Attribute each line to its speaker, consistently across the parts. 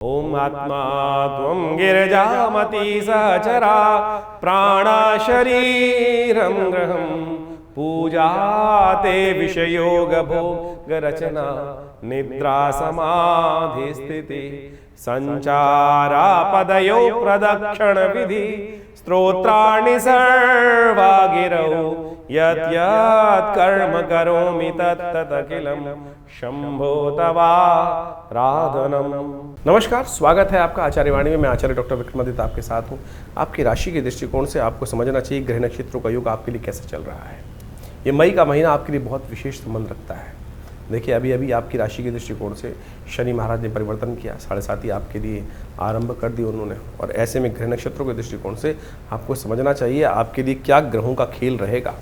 Speaker 1: ओम आत्मा त्वं गिरिजामती सहचरा प्राणा शरीरं ग्रहं पूजाते विषयोग भोग रचना निद्रा समाधि स्थिति संचारा पदयो प्रदक्षिण विधि स्तोत्राणि सर्वा गिरौ यत् यत् कर्म करोमि तत् तत् अखिलं शंभो तवाराधनम। नमस्कार, स्वागत है आपका आचार्य वाणी में। मैं आचार्य डॉक्टर विक्रमादित्य आपके साथ हूँ। आपकी राशि के दृष्टिकोण से आपको समझना चाहिए ग्रह नक्षत्रों का योग आपके लिए कैसे चल रहा है। ये मई का महीना आपके लिए बहुत विशेष संबंध रखता है। देखिए, अभी अभी आपकी राशि के दृष्टिकोण से शनि महाराज ने परिवर्तन किया, 7.5 आपके लिए आरंभ कर दी उन्होंने। और ऐसे में ग्रह नक्षत्रों के दृष्टिकोण से आपको समझना चाहिए आपके लिए क्या ग्रहों का खेल रहेगा।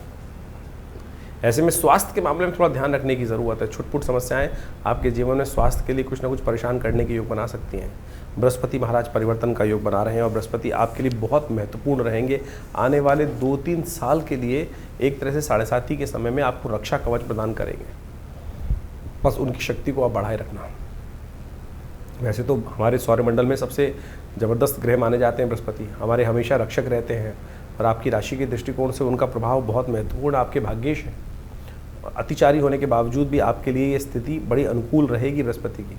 Speaker 1: ऐसे में स्वास्थ्य के मामले में थोड़ा ध्यान रखने की ज़रूरत है। छुटपुट समस्याएं आपके जीवन में स्वास्थ्य के लिए कुछ ना कुछ परेशान करने के योग बना सकती हैं। बृहस्पति महाराज परिवर्तन का योग बना रहे हैं और बृहस्पति आपके लिए बहुत महत्वपूर्ण रहेंगे। आने वाले 2-3 साल के लिए एक तरह से 7.5 के समय में आपको रक्षा कवच प्रदान करेंगे। बस उनकी शक्ति को आप बढ़ाए रखना। वैसे तो हमारे सौरमंडल में सबसे ज़बरदस्त ग्रह माने जाते हैं बृहस्पति, हमारे हमेशा रक्षक रहते हैं। और आपकी राशि के दृष्टिकोण से उनका प्रभाव बहुत महत्वपूर्ण आपके भाग्येश है। अतिचारी होने के बावजूद भी आपके लिए ये स्थिति बड़ी अनुकूल रहेगी बृहस्पति की।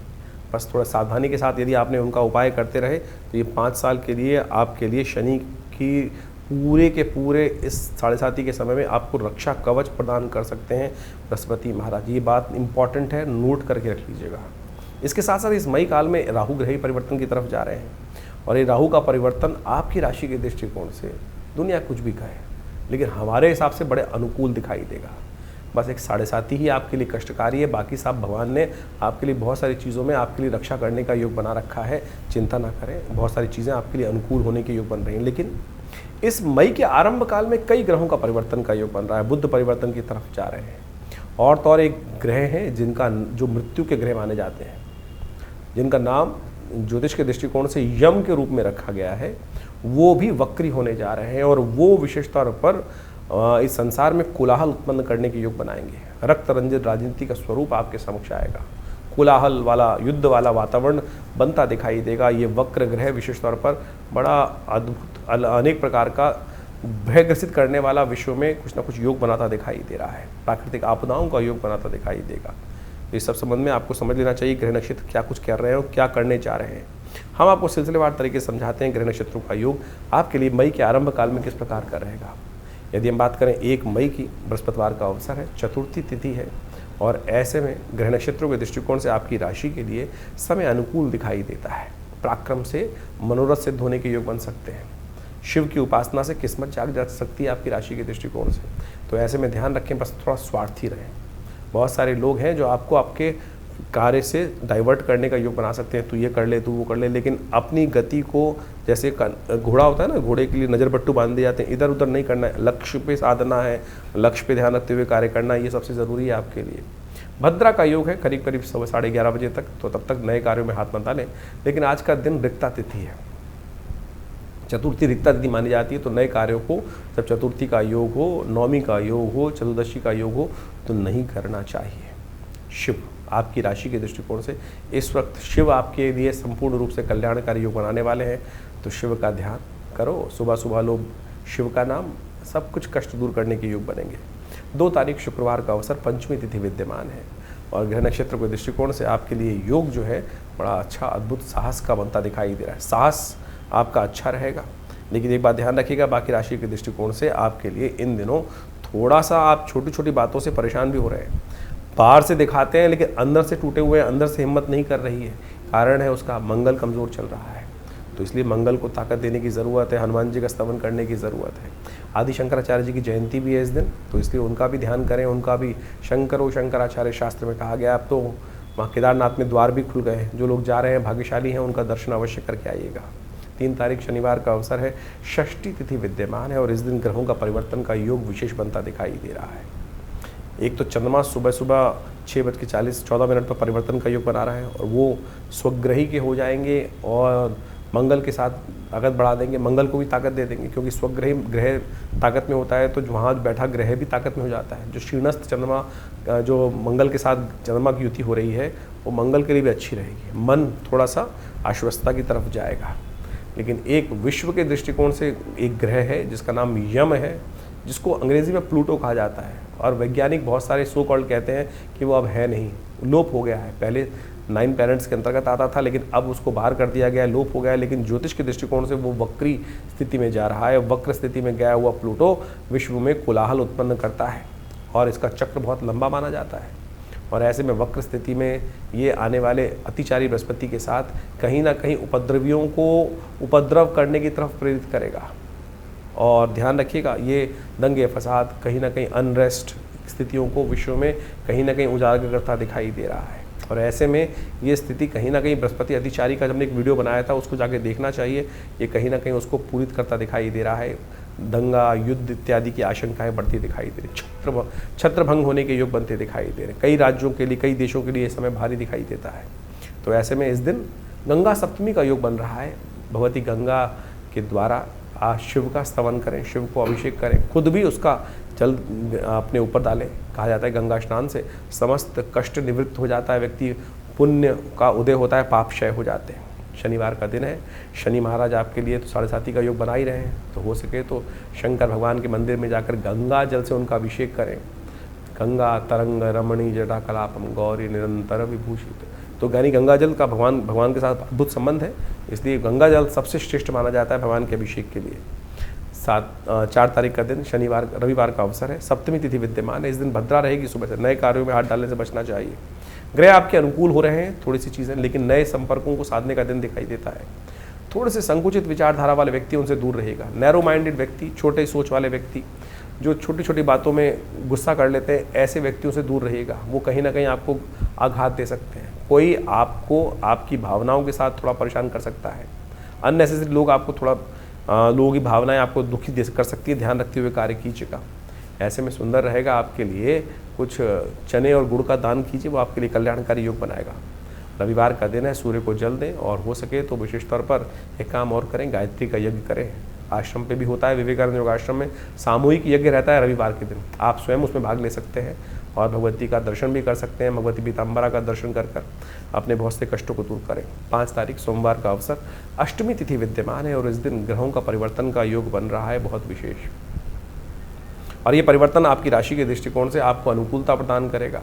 Speaker 1: बस थोड़ा सावधानी के साथ यदि आपने उनका उपाय करते रहे तो ये 5 साल के लिए आपके लिए शनि की पूरे के पूरे इस 7.5 के समय में आपको रक्षा कवच प्रदान कर सकते हैं बृहस्पति महाराज। ये बात इंपॉर्टेंट है, नोट करके रख लीजिएगा। इसके साथ साथ इस मई काल में राहु ग्रह परिवर्तन की तरफ जा रहे हैं और ये राहु का परिवर्तन आपकी राशि के दृष्टिकोण से दुनिया कुछ भी कहे लेकिन हमारे हिसाब से बड़े अनुकूल दिखाई देगा। बस एक 7.5 ही आपके लिए कष्टकारी है, बाकी सब भगवान ने आपके लिए बहुत सारी चीज़ों में आपके लिए रक्षा करने का योग बना रखा है। चिंता ना करें, बहुत सारी चीज़ें आपके लिए अनुकूल होने के योग बन रही हैं। लेकिन इस मई के आरंभ काल में कई ग्रहों का परिवर्तन का योग बन रहा है। बुध परिवर्तन की तरफ जा रहे हैं और तो और एक ग्रह हैं जिनका जो मृत्यु के ग्रह माने जाते हैं, जिनका नाम ज्योतिष के दृष्टिकोण से यम के रूप में रखा गया है, वो भी वक्री होने जा रहे हैं और वो विशेष तौर पर इस संसार में कोलाहल उत्पन्न करने के योग बनाएंगे। रक्त रंजित राजनीति का स्वरूप आपके समक्ष आएगा। कोलाहल वाला, युद्ध वाला वातावरण बनता दिखाई देगा। ये वक्र ग्रह विशेष तौर पर बड़ा अद्भुत अनेक प्रकार का भय ग्रसित करने वाला विश्व में कुछ ना कुछ योग बनाता दिखाई दे रहा है। प्राकृतिक आपदाओं का योग बनाता दिखाई देगा। इस सब संबंध में आपको समझ लेना चाहिए ग्रह नक्षत्र क्या कुछ कर रहे हैं और क्या करने जा रहे हैं। हम आपको सिलसिलेवार तरीके से समझाते हैं ग्रह नक्षत्रों का योग आपके लिए मई के आरंभ काल में किस प्रकार का रहेगा। यदि हम बात करें 1 मई की, बृहस्पतिवार का अवसर है, चतुर्थी तिथि है और ऐसे में ग्रह नक्षत्रों के दृष्टिकोण से आपकी राशि के लिए समय अनुकूल दिखाई देता है। पराक्रम से मनोरथ सिद्ध होने के योग बन सकते हैं। शिव की उपासना से किस्मत जाग जा सकती है आपकी राशि के दृष्टिकोण से। तो ऐसे में ध्यान रखें, बस थोड़ा स्वार्थी रहें। बहुत सारे लोग हैं जो आपको आपके कार्य से डाइवर्ट करने का योग बना सकते हैं। तू ये कर ले, तू वो कर ले, लेकिन अपनी गति को, जैसे घोड़ा होता है ना, घोड़े के लिए नज़र बट्टू बांध दिए जाते हैं, इधर उधर नहीं करना है। लक्ष्य पे साधना है, लक्ष्य पे ध्यान रखते हुए कार्य करना, ये सबसे ज़रूरी है आपके लिए। भद्रा का योग है करीब करीब 11:30 बजे तक, तो तब तक नए कार्यों में हाथ मत डालें। लेकिन आज का दिन रिक्ता तिथि है, चतुर्थी रिक्ता तिथि मानी जाती है। तो नए कार्यों को जब चतुर्थी का योग हो, नवमी का योग हो, चतुर्दशी का योग हो तो नहीं करना चाहिए। शिव आपकी राशि के दृष्टिकोण से इस वक्त शिव आपके लिए संपूर्ण रूप से कल्याणकारी योग बनाने वाले हैं। तो शिव का ध्यान करो। सुबह सुबह लोग शिव का नाम, सब कुछ कष्ट दूर करने के योग बनेंगे। 2 तारीख शुक्रवार का अवसर, पंचमी तिथि विद्यमान है और ग्रह नक्षत्र के दृष्टिकोण से आपके लिए योग जो है बड़ा अच्छा अद्भुत साहस का बनता दिखाई दे रहा है। साहस आपका अच्छा रहेगा। लेकिन एक बात ध्यान रखिएगा, बाकी राशि के दृष्टिकोण से आपके लिए इन दिनों थोड़ा सा आप छोटी छोटी बातों से परेशान भी हो रहे हैं। बाहर से दिखाते हैं लेकिन अंदर से टूटे हुए हैं, अंदर से हिम्मत नहीं कर रही है। कारण है उसका मंगल कमज़ोर चल रहा है। तो इसलिए मंगल को ताकत देने की ज़रूरत है, हनुमान जी का स्तवन करने की ज़रूरत है। आदि शंकराचार्य जी की जयंती भी है इस दिन, तो इसलिए उनका भी ध्यान करें। उनका भी शंकरो शंकराचार्य शास्त्र में कहा गया। अब तो वहाँ केदारनाथ में द्वार भी खुल गए हैं। जो लोग जा रहे हैं भाग्यशाली हैं, उनका दर्शन अवश्य करके आइएगा। 3 तारीख शनिवार का अवसर है, षष्ठी तिथि विद्यमान है और इस दिन ग्रहों का परिवर्तन का योग विशेष बनता दिखाई दे रहा है। एक तो चंद्रमा सुबह सुबह 6:14 पर परिवर्तन का योग बना रहा है और वो स्वग्रही के हो जाएंगे और मंगल के साथ ताकत बढ़ा देंगे, मंगल को भी ताकत दे देंगे। क्योंकि स्वग्रही ग्रह ताकत में होता है तो वहाँ बैठा ग्रह भी ताकत में हो जाता है। जो शीर्णस्थ चंद्रमा जो मंगल के साथ चंद्रमा की युति हो रही है वो मंगल के लिए भी अच्छी रहेगी। मन थोड़ा सा आश्वस्तता की तरफ जाएगा। लेकिन एक विश्व के दृष्टिकोण से एक ग्रह है जिसका नाम यम है, जिसको अंग्रेजी में प्लूटो कहा जाता है, और वैज्ञानिक बहुत सारे सो कॉल्ड कहते हैं कि वो अब है नहीं, लोप हो गया है। पहले 9 प्लैनेट्स के अंतर्गत आता था, लेकिन अब उसको बाहर कर दिया गया है, लोप हो गया है। लेकिन ज्योतिष के दृष्टिकोण से वो वक्री स्थिति में जा रहा है। वक्र स्थिति में गया हुआ प्लूटो विश्व में कोलाहल उत्पन्न करता है और इसका चक्र बहुत लंबा माना जाता है। और ऐसे में वक्र स्थिति में ये आने वाले अतिचारी बृहस्पति के साथ कहीं ना कहीं उपद्रवियों को उपद्रव करने की तरफ प्रेरित करेगा। और ध्यान रखिएगा, ये दंगे फसाद, कहीं ना कहीं अनरेस्ट स्थितियों को विश्व में कहीं ना कहीं उजागर करता दिखाई दे रहा है। और ऐसे में ये स्थिति कहीं ना कहीं बृहस्पति अतिचारी का, जब हमने एक वीडियो बनाया था उसको जाके देखना चाहिए, ये कहीं ना कहीं उसको पूरित करता दिखाई दे रहा है। दंगा, युद्ध इत्यादि की आशंकाएं बढ़ती दिखाई दे रही, छत्रभंग होने के योग बनते दिखाई दे रहे। कई राज्यों के लिए, कई देशों के लिए ये समय भारी दिखाई देता है। तो ऐसे में इस दिन गंगा सप्तमी का योग बन रहा है। भगवती गंगा के द्वारा आज शिव का स्तवन करें, शिव को अभिषेक करें, खुद भी उसका जल अपने ऊपर डालें। कहा जाता है गंगा स्नान से समस्त कष्ट निवृत्त हो जाता है, व्यक्ति पुण्य का उदय होता है, पाप क्षय हो जाते हैं। शनिवार का दिन है, शनि महाराज आपके लिए तो 7.5 का योग बना ही रहे हैं। तो हो सके तो शंकर भगवान के मंदिर में जाकर गंगा जल से उनका अभिषेक करें। गंगा तरंग रमणी जटा कलापम गौरी निरंतर विभूषित। तो यानी गंगा जल का भगवान के साथ अद्भुत संबंध है, इसलिए गंगा जल सबसे श्रेष्ठ माना जाता है भगवान के अभिषेक के लिए। 4 तारीख का दिन शनिवार रविवार का अवसर है, सप्तमी तिथि विद्यमान है। इस दिन भद्रा रहेगी, सुबह से नए कार्यों में हाथ डालने से बचना चाहिए। ग्रह आपके अनुकूल हो रहे हैं थोड़ी सी चीज़ें, लेकिन नए संपर्कों को साधने का दिन दिखाई देता है। थोड़े से संकुचित विचारधारा वाले व्यक्ति उनसे दूर रहेगा। नैरो माइंडेड व्यक्ति, छोटे सोच वाले व्यक्ति जो छोटी छोटी बातों में गुस्सा कर लेते हैं, ऐसे व्यक्तियों से दूर रहेगा। वो कहीं ना कहीं आपको आघात दे सकते हैं। कोई आपको आपकी भावनाओं के साथ थोड़ा परेशान कर सकता है। अननेसेसरी लोग आपको थोड़ा लोगों की भावनाएं आपको दुखी दे कर सकती है, ध्यान रखते हुए कार्य कीजिएगा। ऐसे में सुंदर रहेगा आपके लिए, कुछ चने और गुड़ का दान कीजिए, वो आपके लिए कल्याणकारी योग बनाएगा। रविवार का दिन है, सूर्य को जल दें, और हो सके तो विशेष तौर पर एक काम और करें, गायत्री का यज्ञ करें। आश्रम पे भी होता है, विवेकानंद योग आश्रम में सामूहिक यज्ञ रहता है रविवार के दिन। आप स्वयं उसमें भाग ले सकते हैं और भगवती का दर्शन भी कर सकते हैं। भगवती पीताम्बरा का दर्शन कर अपने बहुत से कष्टों को दूर करें। 5 तारीख सोमवार का अवसर, अष्टमी तिथि विद्यमान है, और इस दिन ग्रहों का परिवर्तन का योग बन रहा है बहुत विशेष। और ये परिवर्तन आपकी राशि के दृष्टिकोण से आपको अनुकूलता प्रदान करेगा।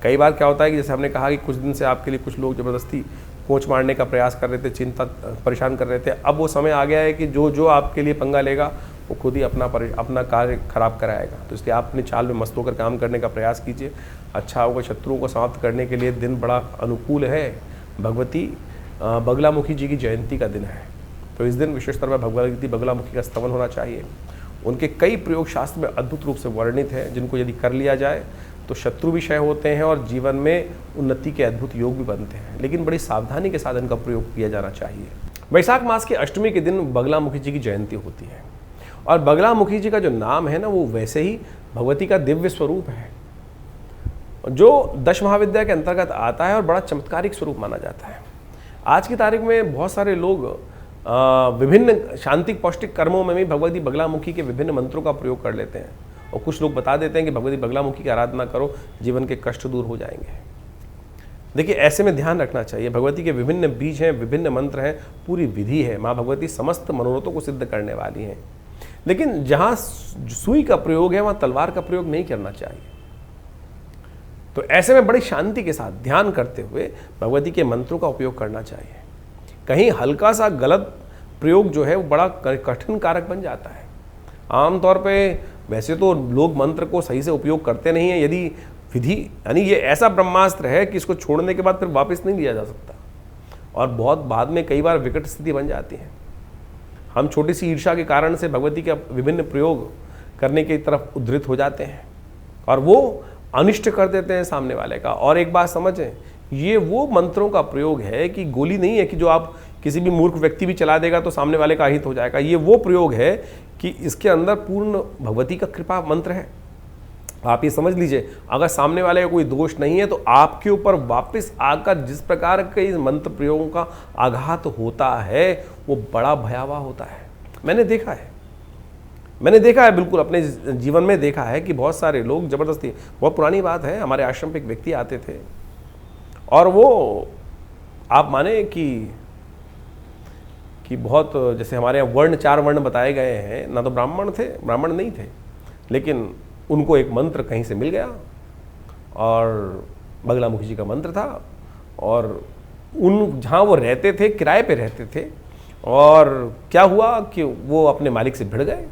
Speaker 1: कई बार क्या होता है कि जैसे हमने कहा कि कुछ दिन से आपके लिए कुछ लोग ज़बरदस्ती कोच मारने का प्रयास कर रहे थे, चिंता परेशान कर रहे थे। अब वो समय आ गया है कि जो आपके लिए पंगा लेगा वो खुद ही अपना कार्य खराब कराएगा। तो इसलिए आप अपनी चाल में मस्त होकर काम करने का प्रयास कीजिए, अच्छा होगा। शत्रुओं को समाप्त करने के लिए दिन बड़ा अनुकूल है। भगवती बगलामुखी जी की जयंती का दिन है, तो इस दिन विशेष तौर पर भगवती बगलामुखी का स्तवन होना चाहिए। उनके कई प्रयोग शास्त्र में अद्भुत रूप से वर्णित हैं, जिनको यदि कर लिया जाए तो शत्रु भी क्षय होते हैं और जीवन में उन्नति के अद्भुत योग भी बनते हैं। लेकिन बड़ी सावधानी के साथ इनका प्रयोग किया जाना चाहिए। वैशाख मास की अष्टमी के दिन बगलामुखी जी की जयंती होती है, और बगलामुखी जी का जो नाम है ना, वो वैसे ही भगवती का दिव्य स्वरूप है, जो 10 महाविद्या के अंतर्गत आता है और बड़ा चमत्कारिक स्वरूप माना जाता है। आज की तारीख में बहुत सारे लोग विभिन्न शांतिक पौष्टिक कर्मों में भी भगवती बगलामुखी के विभिन्न मंत्रों का प्रयोग कर लेते हैं, और कुछ लोग बता देते हैं कि भगवती बगलामुखी की आराधना करो, जीवन के कष्ट दूर हो जाएंगे। देखिए, ऐसे में ध्यान रखना चाहिए, भगवती के विभिन्न बीज हैं, विभिन्न मंत्र हैं, पूरी विधि है। माँ भगवती समस्त मनोरथों को सिद्ध करने वाली हैं। लेकिन जहाँ सुई का प्रयोग है वहाँ तलवार का प्रयोग नहीं करना चाहिए। तो ऐसे में बड़ी शांति के साथ ध्यान करते हुए भगवती के मंत्रों का उपयोग करना चाहिए। कहीं हल्का सा गलत प्रयोग जो है वो बड़ा कठिन कारक बन जाता है। आमतौर पे वैसे तो लोग मंत्र को सही से उपयोग करते नहीं हैं, यदि विधि यानी ये ऐसा ब्रह्मास्त्र है कि इसको छोड़ने के बाद फिर वापस नहीं लिया जा सकता, और बहुत बाद में कई बार विकट स्थिति बन जाती है। हम छोटी सी ईर्ष्या के कारण से भगवती का विभिन्न प्रयोग करने की तरफ उद्धृत हो जाते हैं और वो अनिष्ट कर देते हैं सामने वाले का। और एक बात समझें, ये वो मंत्रों का प्रयोग है कि गोली नहीं है कि जो आप किसी भी मूर्ख व्यक्ति भी चला देगा तो सामने वाले का हित हो जाएगा। ये वो प्रयोग है कि इसके अंदर पूर्ण भगवती का कृपा मंत्र है। आप ये समझ लीजिए, अगर सामने वाले का कोई दोष नहीं है तो आपके ऊपर वापस आकर जिस प्रकार के इस मंत्र प्रयोगों का आघात होता है वो बड़ा भयावह होता है। मैंने देखा है, बिल्कुल अपने जीवन में देखा है कि बहुत सारे लोग ज़बरदस्ती, बहुत पुरानी बात है, हमारे आश्रम पे एक व्यक्ति आते थे और वो आप माने कि कि बहुत, जैसे हमारे यहाँ वर्ण 4 वर्ण बताए गए हैं, ना तो ब्राह्मण नहीं थे, लेकिन उनको एक मंत्र कहीं से मिल गया और बगलामुखी जी का मंत्र था, और जहाँ वो रहते थे किराए पे रहते थे, और क्या हुआ कि वो अपने मालिक से भिड़ गए।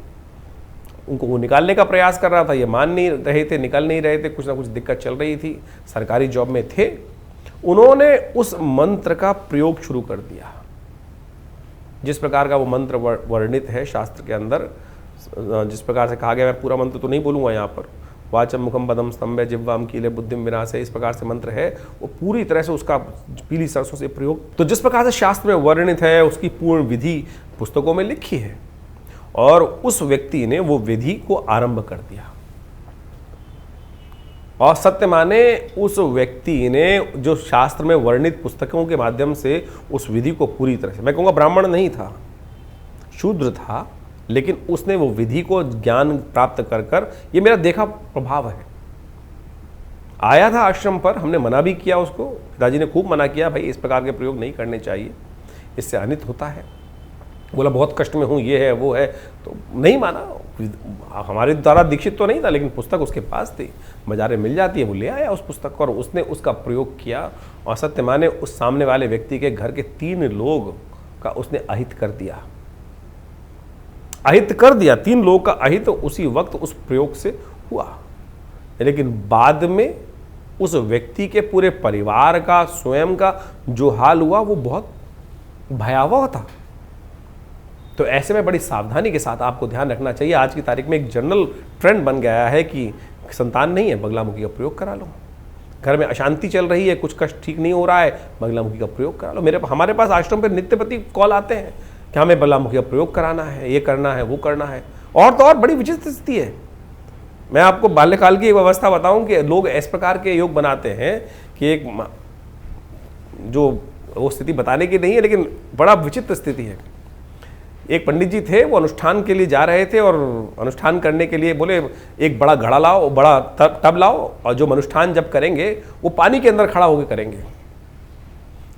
Speaker 1: उनको वो निकालने का प्रयास कर रहा था, ये मान नहीं रहे थे, निकल नहीं रहे थे, कुछ ना कुछ दिक्कत चल रही थी, सरकारी जॉब में थे। उन्होंने उस मंत्र का प्रयोग शुरू कर दिया, जिस प्रकार का वो मंत्र वर्णित है शास्त्र के अंदर, जिस प्रकार से कहा गया, मैं पूरा मंत्र तो नहीं बोलूँगा यहाँ पर, वाचम मुखम पदम स्तंभे जिह्वाम कीले बुद्धिम विनाशे, इस प्रकार से मंत्र है, वो पूरी तरह से उसका पीली सरसों से प्रयोग, तो जिस प्रकार से शास्त्र में वर्णित है उसकी पूर्ण विधि पुस्तकों में लिखी है, और उस व्यक्ति ने वो विधि को आरंभ कर दिया। और सत्य माने उस व्यक्ति ने जो शास्त्र में वर्णित पुस्तकों के माध्यम से उस विधि को पूरी तरह से, मैं कहूँगा ब्राह्मण नहीं था, शूद्र था, लेकिन उसने वो विधि को ज्ञान प्राप्त कर ये मेरा देखा प्रभाव है। आया था आश्रम पर, हमने मना भी किया उसको, पिताजी ने खूब मना किया, भाई इस प्रकार के प्रयोग नहीं करने चाहिए, इससे अनित होता है। बोला बहुत कष्ट में हूँ, ये है वो है, तो नहीं माना। हमारे द्वारा दीक्षित तो नहीं था, लेकिन पुस्तक उसके पास थी, बाजारे मिल जाती है, वो ले आया उस पुस्तक को और उसने उसका प्रयोग किया, और सत्य माने उस सामने वाले व्यक्ति के घर के 3 लोग का उसने अहित कर दिया, 3 लोगों का अहित उसी वक्त उस प्रयोग से हुआ। लेकिन बाद में उस व्यक्ति के पूरे परिवार का, स्वयं का जो हाल हुआ वो बहुत भयावह था। तो ऐसे में बड़ी सावधानी के साथ आपको ध्यान रखना चाहिए। आज की तारीख में एक जनरल ट्रेंड बन गया है कि संतान नहीं है, बगलामुखी का प्रयोग करा लो। घर में अशांति चल रही है, कुछ कष्ट ठीक नहीं हो रहा है, बगलामुखी का प्रयोग करा लो। हमारे पास आश्रम पर नित्यप्रति कॉल आते हैं कि हमें बगलामुखी का प्रयोग कराना है, ये करना है, वो करना है। और तो और बड़ी विचित्र स्थिति है। मैं आपको बाल्यकाल की एक व्यवस्था बताऊं कि लोग इस प्रकार के योग बनाते हैं कि एक जो वो स्थिति बताने की नहीं है, लेकिन बड़ा विचित्र स्थिति है। एक पंडित जी थे, वो अनुष्ठान के लिए जा रहे थे और अनुष्ठान करने के लिए बोले एक बड़ा घड़ा लाओ, बड़ा टब लाओ, और जो अनुष्ठान जब करेंगे वो पानी के अंदर खड़ा होकर करेंगे।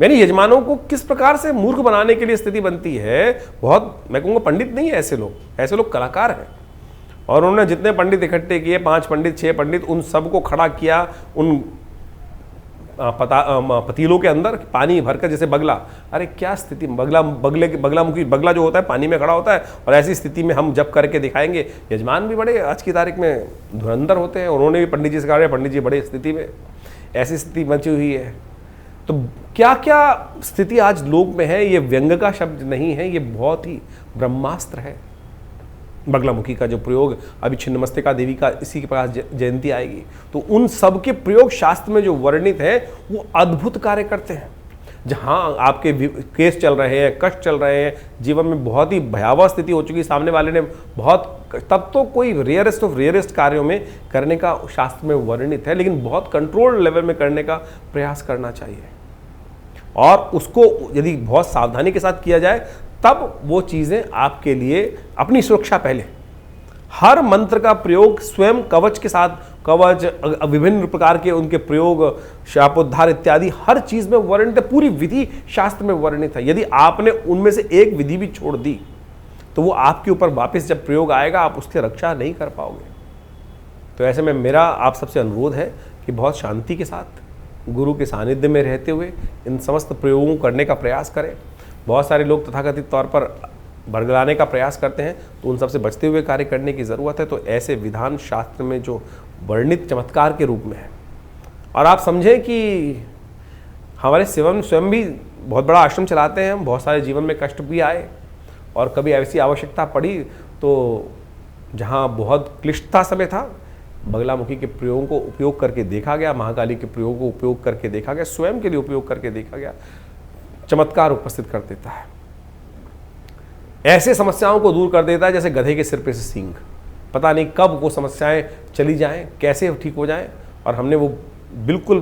Speaker 1: यानी यजमानों को किस प्रकार से मूर्ख बनाने के लिए स्थिति बनती है। बहुत, मैं कहूँगा पंडित नहीं है ऐसे लोग कलाकार हैं। और उन्होंने जितने पंडित इकट्ठे किए, 5 पंडित 6 पंडित, उन सबको खड़ा किया उन पतीलों के अंदर पानी भरकर, जैसे बगला। अरे क्या स्थिति, बगलामुखी बगला जो होता है पानी में खड़ा होता है, और ऐसी स्थिति में हम जब करके दिखाएंगे। यजमान भी बड़े आज की तारीख में धुरंधर होते हैं, उन्होंने भी पंडित जी से कहा, पंडित जी बड़े स्थिति में, ऐसी स्थिति बची हुई है। तो क्या क्या स्थिति आज लोक में है, ये व्यंग का शब्द नहीं है, ये बहुत ही ब्रह्मास्त्र है। बगलामुखी का जो प्रयोग, अभी छिन्नमस्तिका देवी का इसी के पास जयंती आएगी, तो उन सब के प्रयोग शास्त्र में जो वर्णित है वो अद्भुत कार्य करते हैं। जहाँ आपके केस चल रहे हैं, कष्ट चल रहे हैं, जीवन में बहुत ही भयावह स्थिति हो चुकी, सामने वाले ने बहुत, तब तो कोई रेयरेस्ट ऑफ रेयरेस्ट कार्यों में करने का शास्त्र में वर्णित है, लेकिन बहुत कंट्रोल लेवल में करने का प्रयास करना चाहिए। और उसको यदि बहुत सावधानी के साथ किया जाए, तब वो चीज़ें आपके लिए, अपनी सुरक्षा पहले, हर मंत्र का प्रयोग स्वयं कवच के साथ, कवच विभिन्न प्रकार के उनके प्रयोग, शापोद्धार इत्यादि हर चीज़ में वर्णित है, पूरी विधि शास्त्र में वर्णित है। यदि आपने उनमें से एक विधि भी छोड़ दी तो वो आपके ऊपर वापस जब प्रयोग आएगा, आप उसकी रक्षा नहीं कर पाओगे। तो ऐसे में मेरा आप सबसे अनुरोध है कि बहुत शांति के साथ, गुरु के सानिध्य में रहते हुए इन समस्त प्रयोगों करने का प्रयास करें। बहुत सारे लोग तथाकथित तौर पर बरगलाने का प्रयास करते हैं, तो उन सबसे बचते हुए कार्य करने की ज़रूरत है। तो ऐसे विधान शास्त्र में जो वर्णित चमत्कार के रूप में है, और आप समझें कि हमारे स्वयं भी बहुत बड़ा आश्रम चलाते हैं, बहुत सारे जीवन में कष्ट भी आए, और कभी ऐसी आवश्यकता पड़ी तो जहाँ बहुत क्लिष्टता समय था, बगलामुखी के प्रयोगों को उपयोग करके देखा गया, महाकाली के प्रयोगों को उपयोग करके देखा गया, स्वयं के लिए उपयोग करके देखा गया, चमत्कार उपस्थित कर देता है। ऐसे समस्याओं को दूर कर देता है जैसे गधे के सिर पे से सींग। पता नहीं कब वो समस्याएं चली जाएं, कैसे ठीक हो जाएं, और हमने वो बिल्कुल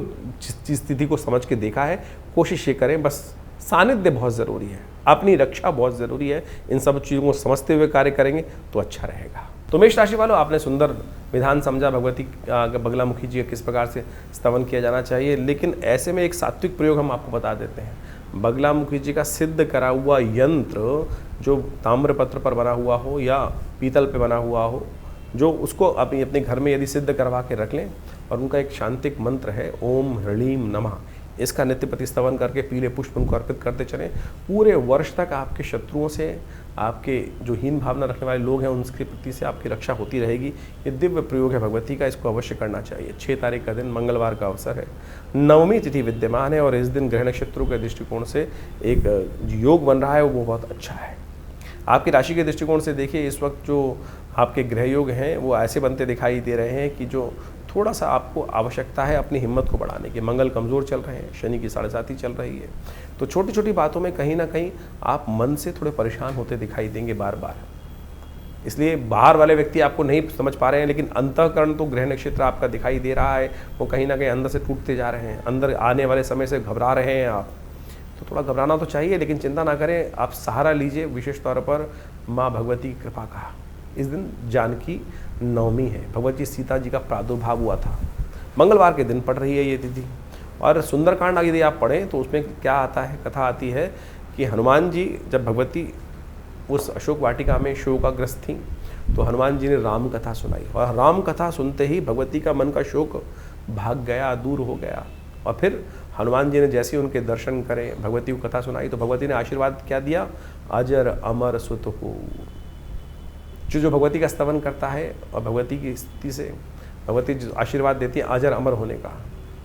Speaker 1: जिस स्थिति को समझ के देखा है। कोशिश ये करें, बस सानिध्य बहुत ज़रूरी है, अपनी रक्षा बहुत ज़रूरी है। इन सब चीज़ों को समझते हुए कार्य करेंगे तो अच्छा रहेगा। तो मेष राशि वालों, आपने सुंदर विधान समझा भगवती बगलामुखी जी का किस प्रकार से स्तवन किया जाना चाहिए, लेकिन ऐसे में एक सात्विक प्रयोग हम आपको बता देते हैं। बगलामुखी जी का सिद्ध करा हुआ यंत्र जो ताम्रपत्र पर बना हुआ हो या पीतल पे बना हुआ हो, जो उसको अपने घर में यदि सिद्ध करवा के रख लें, और उनका एक शांतिक मंत्र है ओम ह्रीम नमः, इसका नित्य प्रतिस्तवन करके पीले पुष्प उनको अर्पित करते चलें, पूरे वर्ष तक आपके शत्रुओं से, आपके जो हीन भावना रखने वाले लोग हैं उनके प्रति से आपकी रक्षा होती रहेगी। ये दिव्य प्रयोग है भगवती का, इसको अवश्य करना चाहिए। 6 तारीख का दिन मंगलवार का अवसर है, नवमी तिथि विद्यमान है और इस दिन ग्रह नक्षत्रों के दृष्टिकोण से एक योग बन रहा है वो बहुत अच्छा है। आपकी राशि के दृष्टिकोण से देखिए, इस वक्त जो आपके ग्रह योग हैं वो ऐसे बनते दिखाई दे रहे हैं कि जो थोड़ा सा आपको आवश्यकता है अपनी हिम्मत को बढ़ाने की। मंगल कमज़ोर चल रहे हैं, शनि की 7.5 चल रही है, तो छोटी छोटी बातों में कहीं ना कहीं आप मन से थोड़े परेशान होते दिखाई देंगे बार बार। इसलिए बाहर वाले व्यक्ति आपको नहीं समझ पा रहे हैं, लेकिन अंतःकरण तो ग्रह नक्षत्र आपका दिखाई दे रहा है, वो कहीं ना कहीं अंदर से टूटते जा रहे हैं, अंदर आने वाले समय से घबरा रहे हैं आप। तो थोड़ा घबराना तो चाहिए, लेकिन चिंता ना करें, आप सहारा लीजिए विशेष तौर पर माँ भगवती की कृपा का। इस दिन जानकी नवमी है, भगवती सीता जी का प्रादुर्भाव हुआ था, मंगलवार के दिन पड़ रही है ये तिथि। और सुंदरकांड यदि आप पढ़ें तो उसमें क्या आता है, कथा आती है कि हनुमान जी जब भगवती उस अशोक वाटिका में शोकाग्रस्त थी तो हनुमान जी ने राम कथा सुनाई, और राम कथा सुनते ही भगवती का मन का शोक भाग गया, दूर हो गया। और फिर हनुमान जी ने जैसे उनके दर्शन करें, भगवती को कथा सुनाई, तो भगवती ने आशीर्वाद क्या दिया, अजर अमर सुत हो। जो भगवती का स्तवन करता है और भगवती की स्तुति से भगवती जो आशीर्वाद देती है अजर अमर होने का,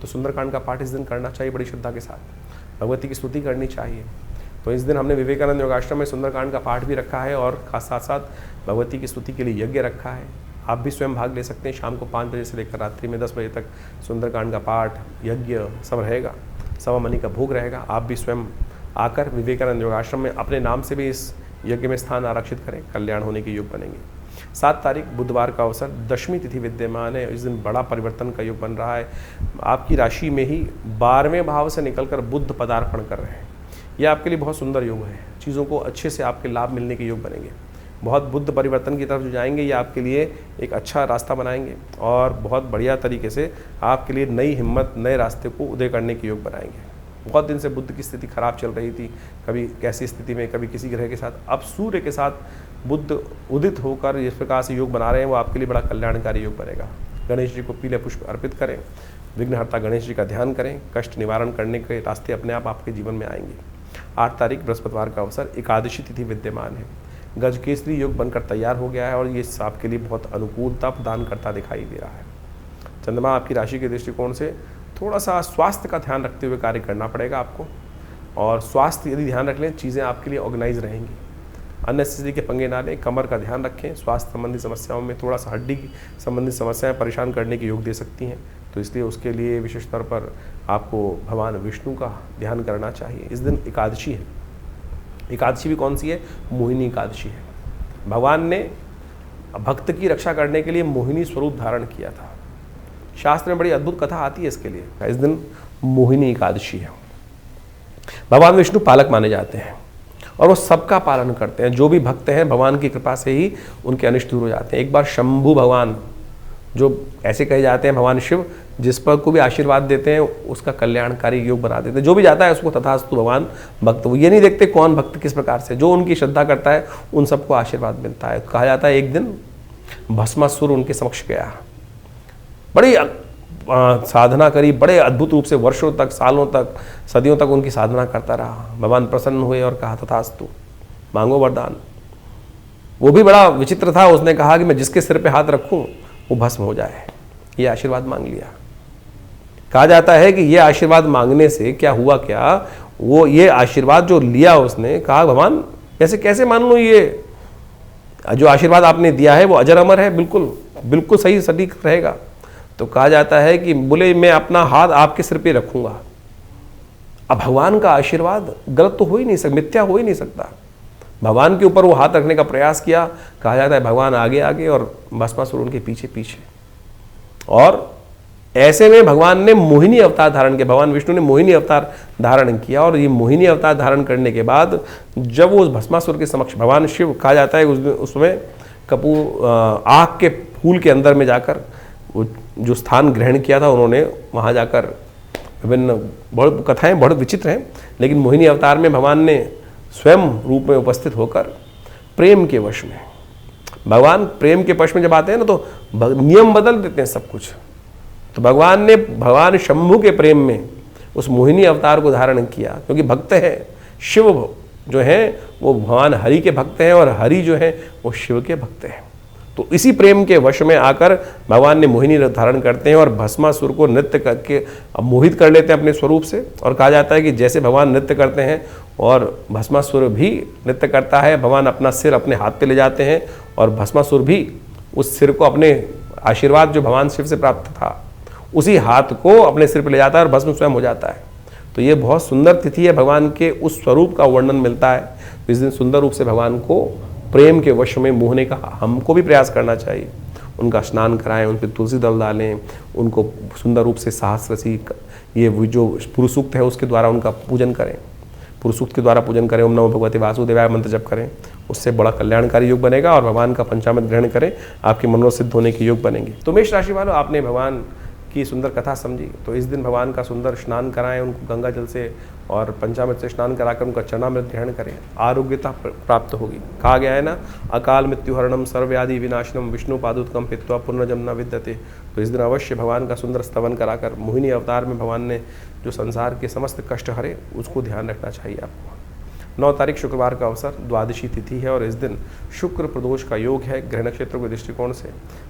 Speaker 1: तो सुंदरकांड का पाठ इस दिन करना चाहिए बड़ी श्रद्धा के साथ, भगवती की स्तुति करनी चाहिए। तो इस दिन हमने विवेकानंद योगाश्रम में सुंदरकांड का पाठ भी रखा है और खास साथ साथ भगवती की स्तुति के लिए यज्ञ रखा है। आप भी स्वयं भाग ले सकते हैं, शाम को 5 बजे से लेकर रात्रि में 10 बजे तक सुंदरकांड का पाठ, यज्ञ सब रहेगा, सवा मनी का भोग रहेगा। आप भी स्वयं आकर विवेकानंद योगाश्रम में अपने नाम से भी इस यज्ञ में स्थान आरक्षित करें, कल्याण होने के योग बनेंगे। 7 तारीख बुधवार का अवसर, दशमी तिथि विद्यमान है, इस दिन बड़ा परिवर्तन का योग बन रहा है। आपकी राशि में ही 12वें भाव से निकलकर बुध पदार्पण कर रहे हैं, यह आपके लिए बहुत सुंदर योग है, चीज़ों को अच्छे से आपके लाभ मिलने के योग बनेंगे। बहुत बुद्ध परिवर्तन की तरफ जो जाएंगे ये आपके लिए एक अच्छा रास्ता बनाएंगे और बहुत बढ़िया तरीके से आपके लिए नई हिम्मत, नए रास्ते को उदय करने के योग बनाएंगे। बहुत दिन से बुध की स्थिति खराब चल रही थी, कभी कैसी स्थिति में, कभी किसी ग्रह के साथ, अब सूर्य के साथ बुध उदित होकर जिस प्रकार से योग बना रहे हैं वो आपके लिए बड़ा कल्याणकारी योग बनेगा। गणेश जी को पीले पुष्प अर्पित करें, विघ्नहर्ता गणेश जी का ध्यान करें, कष्ट निवारण करने के रास्ते अपने आप आपके जीवन में आएंगे। 8 तारीख बृहस्पतिवार का अवसर, एकादशी तिथि विद्यमान है, गजकेसरी योग बनकर तैयार हो गया है और ये आपके लिए बहुत अनुकूलता प्रदान करता दिखाई दे रहा है। चंद्रमा आपकी राशि के दृष्टिकोण से थोड़ा सा स्वास्थ्य का ध्यान रखते हुए कार्य करना पड़ेगा आपको, और स्वास्थ्य यदि ध्यान रख लें चीज़ें आपके लिए ऑर्गेनाइज रहेंगी। अननेसेसरी के पंगे ना लें, कमर का ध्यान रखें, स्वास्थ्य संबंधी समस्याओं में थोड़ा सा हड्डी संबंधी समस्याएं परेशान करने के योग दे सकती हैं, तो इसलिए उसके लिए विशेष तौर पर आपको भगवान विष्णु का ध्यान करना चाहिए। इस दिन एकादशी है, एकादशी भी कौन सी है, मोहिनी एकादशी है। भगवान ने भक्त की रक्षा करने के लिए मोहिनी स्वरूप धारण किया था, शास्त्र में बड़ी अद्भुत कथा आती है इसके लिए। इस दिन मोहिनी एकादशी है। भगवान विष्णु पालक माने जाते हैं और वो सबका पालन करते हैं, जो भी भक्त हैं भगवान की कृपा से ही उनके अनिष्ट दूर हो जाते हैं। एक बार शंभु भगवान, जो ऐसे कहे जाते हैं भगवान शिव, जिस पर को भी आशीर्वाद देते हैं उसका कल्याणकारी योग बना देते हैं, जो भी जाता है उसको तथास्तु भगवान भक्त। वो ये नहीं देखते कौन भक्त किस प्रकार से, जो उनकी श्रद्धा करता है उन सबको आशीर्वाद मिलता है। कहा जाता है एक दिन भस्मासुर उनके समक्ष गया, बड़ी साधना करी, बड़े अद्भुत रूप से वर्षों तक, सालों तक, सदियों तक उनकी साधना करता रहा। भगवान प्रसन्न हुए और कहा तथास्तु, मांगो वरदान। वो भी बड़ा विचित्र था, उसने कहा कि मैं जिसके सिर पे हाथ रखूं वो भस्म हो जाए। ये आशीर्वाद मांग लिया। कहा जाता है कि ये आशीर्वाद मांगने से क्या हुआ, क्या वो ये आशीर्वाद जो लिया उसने, कहा भगवान कैसे कैसे मान लूँ, ये जो आशीर्वाद आपने दिया है वो अजर अमर है, बिल्कुल बिल्कुल सही सटीक रहेगा। तो कहा जाता है कि बोले मैं अपना हाथ आपके सिर पे रखूंगा। अब भगवान का आशीर्वाद गलत तो हो ही नहीं सकता, मिथ्या हो ही नहीं सकता। भगवान के ऊपर वो हाथ रखने का प्रयास किया, कहा जाता है भगवान आगे आगे और भस्मासुर उनके पीछे पीछे। और ऐसे में भगवान ने मोहिनी अवतार धारण किया, भगवान विष्णु ने मोहिनी अवतार धारण किया। और ये मोहिनी अवतार धारण करने के बाद जब वो भस्मासुर के समक्ष, भगवान शिव कहा जाता है उसमें कपूर आग के फूल के अंदर में जाकर वो जो स्थान ग्रहण किया था, उन्होंने वहाँ जाकर विभिन्न बहुत कथाएं बहुत विचित्र हैं, लेकिन मोहिनी अवतार में भगवान ने स्वयं रूप में उपस्थित होकर प्रेम के वश में, भगवान प्रेम के वश में जब आते हैं ना तो नियम बदल देते हैं सब कुछ। तो भगवान शंभु के प्रेम में उस मोहिनी अवतार को धारण किया, क्योंकि भक्त है शिव जो है वो भगवान हरि के भक्त हैं और हरि जो है वो शिव के भक्त हैं। तो इसी प्रेम के वश में आकर भगवान ने मोहिनी धारण करते हैं और भस्मासुर को नृत्य करके मोहित कर लेते हैं अपने स्वरूप से। और कहा जाता है कि जैसे भगवान नृत्य करते हैं और भस्मासुर भी नृत्य करता है, भगवान अपना सिर अपने हाथ पे ले जाते हैं और भस्मासुर भी उस सिर को अपने आशीर्वाद जो भगवान शिव से प्राप्त था उसी हाथ को अपने सिर पर ले जाता है और भस्म स्वयं हो जाता है। तो ये बहुत सुंदर तिथि है, भगवान के उस स्वरूप का वर्णन मिलता है। तो इस दिन सुंदर रूप से भगवान को प्रेम के वश में मोहने का हमको भी प्रयास करना चाहिए। उनका स्नान कराएं, उन पर तुलसी दल डालें, उनको सुंदर रूप से सहस्रसी ये जो पुरुष सूक्त है उसके द्वारा उनका पूजन करें, पुरुष सूक्त के द्वारा पूजन करें, ओम नमो भगवते वासुदेवाय मंत्र जप करें, उससे बड़ा कल्याणकारी योग बनेगा और भगवान का पंचामृत ग्रहण करें, आपके मनोरथ सिद्ध होने के योग बनेंगे। तो मेष राशि वालों, आपने भगवान की सुंदर कथा समझी, तो इस दिन भगवान का सुंदर स्नान कराएं, उनको गंगा जल से और पंचामृत से स्नान कराकर उनका चरणामृत ग्रहण करें, आरोग्यता प्राप्त होगी। कहा गया है ना, अकाल मृत्युहरणम सर्वव्याधि विनाशनम विष्णु पादुकम पित्वा पुनर्जन्म न विद्यते। तो इस दिन अवश्य भगवान का सुंदर स्तवन कराकर मोहिनी अवतार में भगवान ने जो संसार के समस्त कष्ट हरे उसको ध्यान रखना चाहिए आपको। 9 तारीख शुक्रवार का अवसर, द्वादशी तिथि है और इस दिन शुक्र प्रदोष का योग है। ग्रह नक्षत्रों के दृष्टिकोण से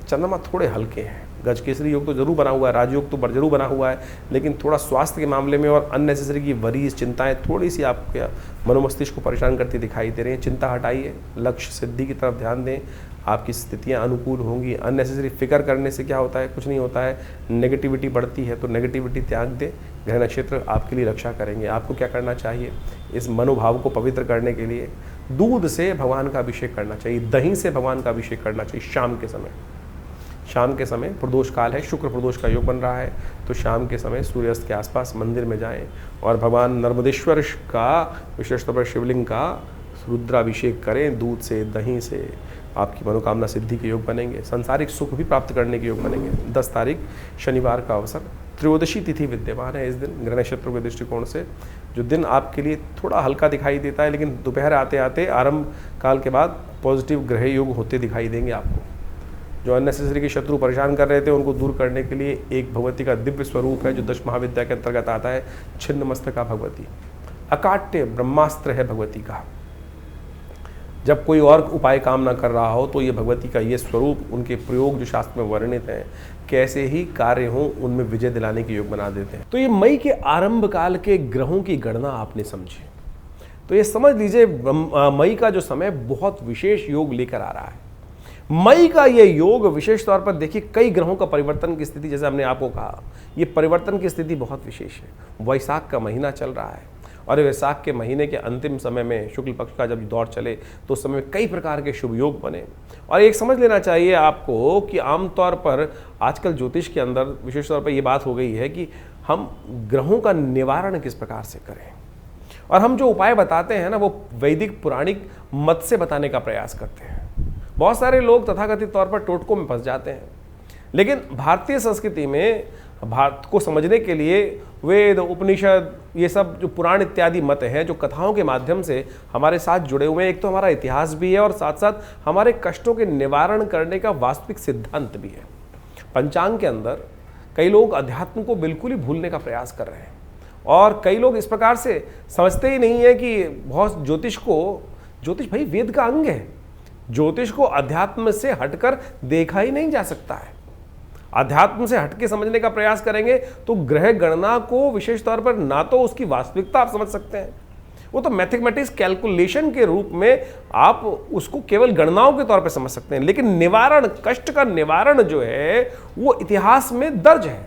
Speaker 1: चंद्रमा थोड़े हल्के हैं। गज केसरी योग तो जरूर बना हुआ है, राजयोग तो जरूर बना हुआ है, लेकिन थोड़ा स्वास्थ्य के मामले में और अननेसेसरी की वरीज चिंताएं थोड़ी सी आपके मनोमस्तिष्क को परेशान करती दिखाई दे रही हैं। चिंता हटाइए, लक्ष्य सिद्धि की तरफ ध्यान दें, आपकी स्थितियां अनुकूल होंगी। अननेसेसरी फिक्र करने से क्या होता है, कुछ नहीं होता है, नेगेटिविटी बढ़ती है। तो नेगेटिविटी त्याग दें, ग्रह नक्षत्र आपके लिए रक्षा करेंगे। आपको क्या करना चाहिए, इस मनोभाव को पवित्र करने के लिए दूध से भगवान का अभिषेक करना चाहिए, दही से भगवान का अभिषेक करना चाहिए शाम के समय। शाम के समय प्रदोष काल है, शुक्र प्रदोष का योग बन रहा है, तो शाम के समय सूर्यास्त के आसपास मंदिर में जाएं और भगवान नर्मदेश्वर का, विशेष तौर पर शिवलिंग का रुद्राभिषेक करें दूध से, दही से। आपकी मनोकामना सिद्धि के योग बनेंगे, सांसारिक सुख भी प्राप्त करने के योग बनेंगे। 10 तारीख शनिवार का अवसर, त्रयोदशी तिथि विद्यमान है इस दिन। ग्रह नक्षत्रों के दृष्टिकोण से जो दिन आपके लिए थोड़ा हल्का दिखाई देता है, लेकिन दोपहर आते आते आरंभ काल के बाद पॉजिटिव ग्रह योग होते दिखाई देंगे आपको। जो अननेसेसरी के शत्रु परेशान कर रहे थे उनको दूर करने के लिए एक भगवती का दिव्य स्वरूप है जो 10 महाविद्या के अंतर्गत आता है, छिन्न मस्तका भगवती। अकाट्य ब्रह्मास्त्र है भगवती का। जब कोई और उपाय काम ना कर रहा हो तो ये भगवती का ये स्वरूप, उनके प्रयोग जो शास्त्र में वर्णित हैं, कैसे ही कार्य हों उनमें विजय दिलाने के योग बना देते हैं। तो ये मई के आरंभ काल के ग्रहों की गणना आपने समझी, तो ये समझ लीजिए मई का जो समय बहुत विशेष योग लेकर आ रहा है। मई का ये योग विशेष तौर पर देखिए, कई ग्रहों का परिवर्तन की स्थिति, जैसे हमने आपको कहा, ये परिवर्तन की स्थिति बहुत विशेष है। वैशाख का महीना चल रहा है और वैशाख के महीने के अंतिम समय में शुक्ल पक्ष का जब दौर चले तो उस समय में कई प्रकार के शुभ योग बने। और एक समझ लेना चाहिए आपको कि आमतौर पर आजकल ज्योतिष के अंदर विशेष तौर पर ये बात हो गई है कि हम ग्रहों का निवारण किस प्रकार से करें, और हम जो उपाय बताते हैं ना वो वैदिक पुराणिक मत से बताने का प्रयास करते हैं। बहुत सारे लोग तथाकथित तौर पर टोटकों में फंस जाते हैं, लेकिन भारतीय संस्कृति में भारत को समझने के लिए वेद, उपनिषद, ये सब जो पुराण इत्यादि मत हैं जो कथाओं के माध्यम से हमारे साथ जुड़े हुए हैं, एक तो हमारा इतिहास भी है और साथ साथ हमारे कष्टों के निवारण करने का वास्तविक सिद्धांत भी है। पंचांग के अंदर कई लोग अध्यात्म को बिल्कुल ही भूलने का प्रयास कर रहे हैं और कई लोग इस प्रकार से समझते ही नहीं है कि बहुत ज्योतिष भाई वेद का अंग है। ज्योतिष को अध्यात्म से हटकर देखा ही नहीं जा सकता है। अध्यात्म से हटके समझने का प्रयास करेंगे तो ग्रह गणना को विशेष तौर पर ना तो उसकी वास्तविकता आप समझ सकते हैं, वो तो मैथमेटिक्स कैलकुलेशन के रूप में आप उसको केवल गणनाओं के तौर पर समझ सकते हैं, लेकिन निवारण, कष्ट का निवारण जो है वो इतिहास में दर्ज है।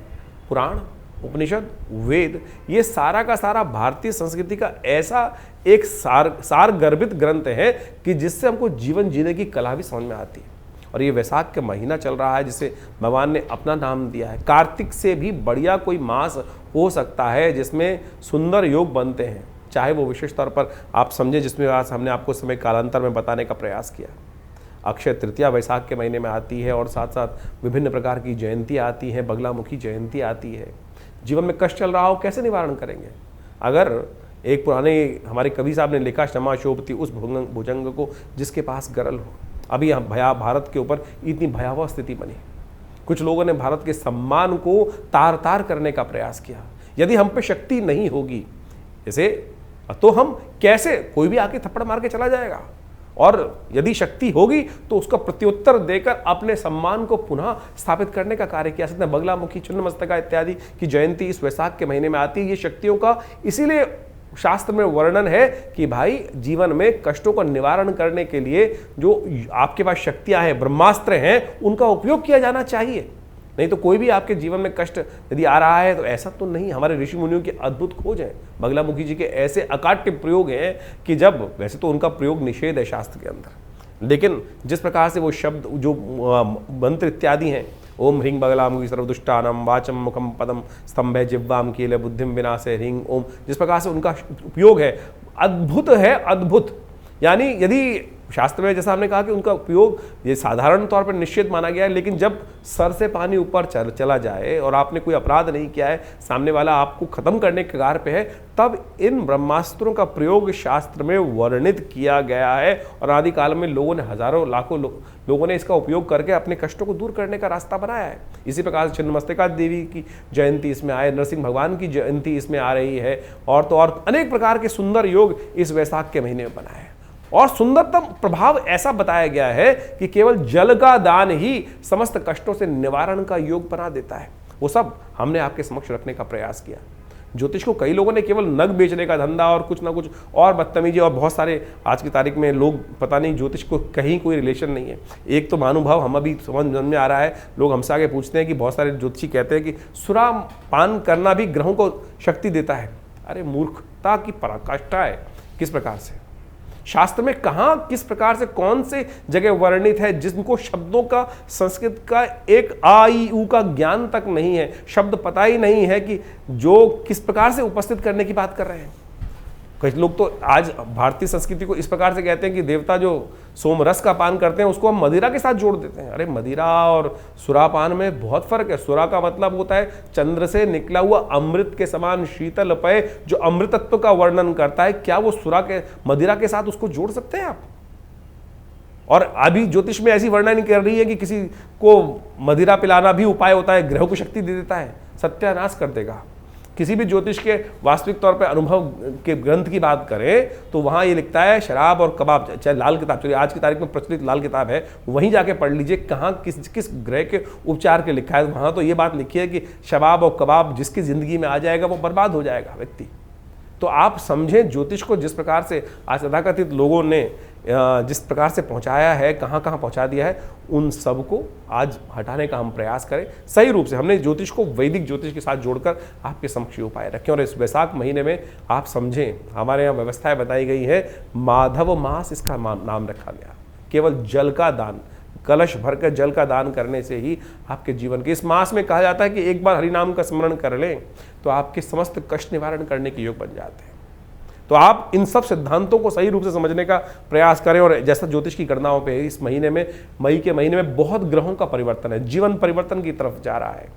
Speaker 1: पुराण, उपनिषद, वेद, ये सारा का सारा भारतीय संस्कृति का ऐसा एक सार गर्भित ग्रंथ है कि जिससे हमको जीवन जीने की कला भी समझ में आती है। और ये वैशाख का महीना चल रहा है जिसे भगवान ने अपना नाम दिया है। कार्तिक से भी बढ़िया कोई मास हो सकता है जिसमें सुंदर योग बनते हैं, चाहे वो विशेष तौर पर आप समझे जिसमें आज हमने आपको समय कालांतर में बताने का प्रयास किया। अक्षय तृतीया वैशाख के महीने में आती है और साथ साथ विभिन्न प्रकार की जयंती आती हैं, बगलामुखी जयंती आती है, जीवन में कष्ट चल रहा हो, कैसे निवारण करेंगे? अगर एक पुराने हमारे कवि साहब ने लिखा, क्षमा शोभती उस भुजंग को जिसके पास गरल हो। अभी भारत के ऊपर इतनी भयावह स्थिति बनी, कुछ लोगों ने भारत के सम्मान को तार तार करने का प्रयास किया। यदि हम पे शक्ति नहीं होगी जैसे, तो हम कैसे, कोई भी आके थप्पड़ मार के चला जाएगा, और यदि शक्ति होगी तो उसका प्रत्युत्तर देकर अपने सम्मान को पुनः स्थापित करने का कार्य किया सकते हैं। बगलामुखी, छिन्नमस्तका इत्यादि की जयंती इस वैशाख के महीने में आती है। ये शक्तियों का इसीलिए शास्त्र में वर्णन है कि भाई जीवन में कष्टों का निवारण करने के लिए जो आपके पास शक्तियां हैं, ब्रह्मास्त्र हैं, उनका उपयोग किया जाना चाहिए। नहीं तो कोई भी आपके जीवन में कष्ट यदि आ रहा है तो ऐसा तो नहीं। हमारे ऋषि मुनियों की अद्भुत खोज है, बगलामुखी जी के ऐसे अकाट्य प्रयोग हैं कि जब, वैसे तो उनका प्रयोग निषेध है शास्त्र के अंदर, लेकिन जिस प्रकार से वो शब्द जो मंत्र इत्यादि हैं, ओम ह्रीं बगलामुखी सर्वदुष्टानां वाचम मुखम पदम स्तंभे जिह्वाम कीले बुद्धिम विनाशे ह्रीं ओम, जिस प्रकार से उनका उपयोग है अद्भुत है, अद्भुत। यानी यदि शास्त्र में जैसा हमने कहा कि उनका उपयोग ये साधारण तौर पर निषेध माना गया है, लेकिन जब सर से पानी ऊपर चला जाए और आपने कोई अपराध नहीं किया है, सामने वाला आपको खत्म करने के कगार पे है, तब इन ब्रह्मास्त्रों का प्रयोग शास्त्र में वर्णित किया गया है। और आदिकाल में लोगों ने, हजारों लाखों लोगों ने इसका उपयोग करके अपने कष्टों को दूर करने का रास्ता बनाया है। इसी प्रकार से छिन्नमस्तिका देवी की जयंती इसमें आए, नरसिंह भगवान की जयंती इसमें आ रही है, और तो और अनेक प्रकार के सुंदर योग इस वैशाख के महीने में बनाए हैं। और सुंदरतम प्रभाव ऐसा बताया गया है कि केवल जल का दान ही समस्त कष्टों से निवारण का योग बना देता है। वो सब हमने आपके समक्ष रखने का प्रयास किया। ज्योतिष को कई लोगों ने केवल नग बेचने का धंधा और कुछ ना कुछ और बदतमीजी, और बहुत सारे आज की तारीख में लोग, पता नहीं ज्योतिष को कहीं कोई रिलेशन नहीं है। एक तो महानुभाव हम अभी समझ में आ रहा है, लोग हमसे आगे पूछते हैं कि बहुत सारे ज्योतिषी कहते हैं कि सुरा पान करना भी ग्रहों को शक्ति देता है। अरे मूर्खता की पराकाष्ठा है। किस प्रकार से शास्त्र में कहां, किस प्रकार से, कौन से जगह वर्णित है जिनको शब्दों का, संस्कृत का एक आ ई उ का ज्ञान तक नहीं है, शब्द पता ही नहीं है कि जो किस प्रकार से उपस्थित करने की बात कर रहे हैं। कई लोग तो आज भारतीय संस्कृति को इस प्रकार से कहते हैं कि देवता जो सोमरस का पान करते हैं उसको हम मदिरा के साथ जोड़ देते हैं। अरे मदिरा और सुरापान में बहुत फर्क है। सुरा का मतलब होता है चंद्र से निकला हुआ अमृत के समान शीतल पेय, जो अमृतत्व का वर्णन करता है। क्या वो सुरा के, मदिरा के साथ उसको जोड़ सकते हैं आप? और अभी ज्योतिष में ऐसी वर्णन कर रही है कि किसी को मदिरा पिलाना भी उपाय होता है, ग्रहों को शक्ति दे देता है, सत्यानाश कर देगा। किसी भी ज्योतिष के वास्तविक तौर पर अनुभव के ग्रंथ की बात करें तो वहाँ ये लिखता है शराब और कबाब, चाहे लाल किताब, चलिए आज की तारीख में प्रचलित लाल किताब है, वहीं जाके पढ़ लीजिए कहाँ किस ग्रह के उपचार के लिखा है। वहाँ तो ये बात लिखी है कि शराब और कबाब जिसकी ज़िंदगी में आ जाएगा वो बर्बाद हो जाएगा व्यक्ति। तो आप समझें ज्योतिष को जिस प्रकार से आज तथाकथित लोगों ने जिस प्रकार से पहुंचाया है, कहाँ कहाँ पहुंचा दिया है, उन सब को आज हटाने का हम प्रयास करें सही रूप से। हमने ज्योतिष को वैदिक ज्योतिष के साथ जोड़कर आपके समक्ष उपाय रखें। और इस वैशाख महीने में आप समझें, हमारे यहाँ व्यवस्थाएं बताई गई है, माधव मास इसका नाम रखा गया। केवल जल का दान, कलश भरकर जल का दान करने से ही आपके जीवन के, इस मास में कहा जाता है कि एक बार हरिनाम का स्मरण कर लें तो आपके समस्त कष्ट निवारण करने के योग बन जाते हैं। तो आप इन सब सिद्धांतों को सही रूप से समझने का प्रयास करें। और जैसा ज्योतिष की गणनाओं पे इस महीने में, मई के महीने में बहुत ग्रहों का परिवर्तन है, जीवन परिवर्तन की तरफ जा रहा है।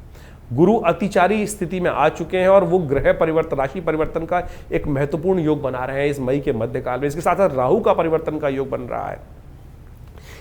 Speaker 1: गुरु अतिचारी स्थिति में आ चुके हैं और वो ग्रह परिवर्तन, राशि परिवर्तन का एक महत्वपूर्ण योग बना रहे हैं इस मई के मध्यकाल में। इसके साथ साथ राहु का परिवर्तन का योग बन रहा है।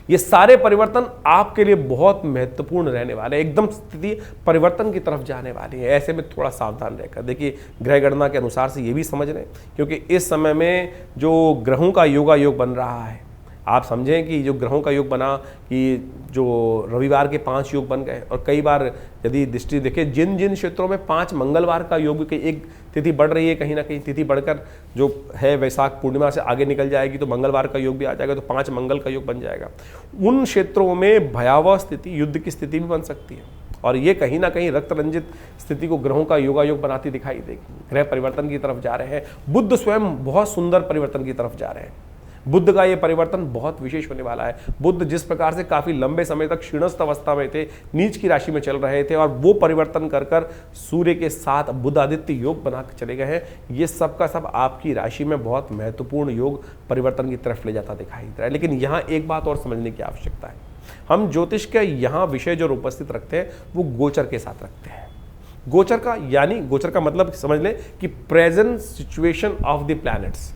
Speaker 1: ये सारे परिवर्तन आपके लिए बहुत महत्वपूर्ण रहने वाले हैं, एकदम स्थिति परिवर्तन की तरफ जाने वाली है। ऐसे में थोड़ा सावधान रहकर देखिए, ग्रह गणना के अनुसार से ये भी समझ लें, क्योंकि इस समय में जो ग्रहों का योग बन रहा है, आप समझें कि जो ग्रहों का योग बना कि जो रविवार के 5 योग बन गए, और कई बार यदि दृष्टि देखें जिन जिन क्षेत्रों में 5 मंगलवार का योग की एक तिथि बढ़ रही है, कहीं ना कहीं तिथि बढ़कर जो है वैशाख पूर्णिमा से आगे निकल जाएगी, तो मंगलवार का योग भी आ जाएगा, तो 5 मंगल का योग बन जाएगा। उन क्षेत्रों में भयावह स्थिति, युद्ध की स्थिति भी बन सकती है, और ये कहीं ना कहीं रक्त रंजित स्थिति को ग्रहों का योग बनाती दिखाई देगी। ग्रह परिवर्तन की तरफ जा रहे हैं। बुध स्वयं बहुत सुंदर परिवर्तन की तरफ जा रहे हैं। बुध का ये परिवर्तन बहुत विशेष होने वाला है। बुध जिस प्रकार से काफी लंबे समय तक क्षीणस्थ अवस्था में थे, नीच की राशि में चल रहे थे, और वो परिवर्तन कर कर सूर्य के साथ बुध आदित्य योग बना कर चले गए हैं। ये सब का सब आपकी राशि में बहुत महत्वपूर्ण योग परिवर्तन की तरफ ले जाता दिखाई दे रहा है। लेकिन यहाँ एक बात और समझने की आवश्यकता है, हम ज्योतिष के यहाँ विषय जो उपस्थित रखते हैं वो गोचर के साथ रखते हैं। गोचर का, यानी गोचर का मतलब समझ लें कि present situation of the planets.